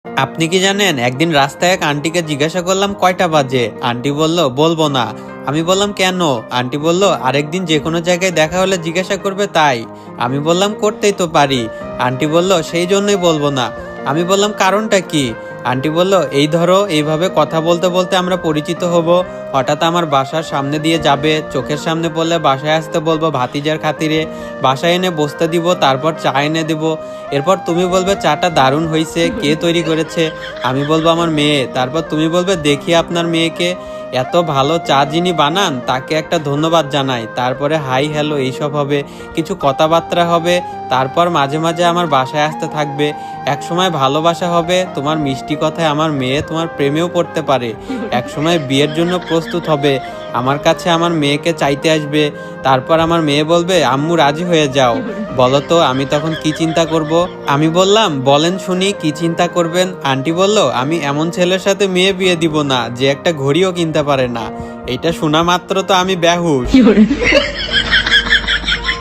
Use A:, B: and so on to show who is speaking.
A: আপনি কি জানেন, একদিন রাস্তায় এক আন্টিকে জিজ্ঞাসা করলাম কয়টা বাজে। আন্টি বলল বলবো না। আমি বললাম কেন? আন্টি বলল আরেকদিন যে কোনো জায়গায় দেখা হলে জিজ্ঞাসা করবে তাই। আমি বললাম করতেই তো পারি। আন্টি বলল সেই জন্যই বলবো না। আমি বললাম কারণটা কি? আন্টি বলল এই ধরো, এইভাবে কথা বলতে বলতে আমরা পরিচিত হব। হঠাৎ আমার বাসার সামনে দিয়ে যাবে, চোখের সামনে পড়লে বাসায় আসতে বলবো ভাতিজার খাতিরে। বাসায় এনে বসতে দিব, তারপর চা এনে দিব। এরপর তুমি বলবে চাটা দারুণ হয়েছে, কে তৈরি করেছে? আমি বলবো আমার মেয়ে। তারপর তুমি বলবে দেখি আপনার মেয়েকে, এত ভালো চা যিনি বানান তাকে একটা ধন্যবাদ জানাই। তারপরে হাই হ্যালো এইসব হবে, কিছু কথাবার্তা হবে। তারপর মাঝে মাঝে আমার বাসায় আসতে থাকবে। একসময় ভালোবাসা হবে, তোমার মিষ্টি কথায় আমার মেয়ে তোমার প্রেমেও পড়তে পারে। একসময় বিয়ের জন্য প্রস্তুত হবে, আমার কাছে আমার মেয়েকে চাইতে আসবে। তারপর আমার মেয়ে বলবে আম্মু রাজি হয়ে যাও। বলো তো আমি তখন কি চিন্তা করব? আমি বললাম বলেন শুনি কি চিন্তা করবেন? আন্টি বলল আমি এমন ছেলের সাথে মেয়ে বিয়ে দিব না যে একটা ঘড়িও কিনতে পারে না। এটা শোনা মাত্র তো আমি বেহুশ।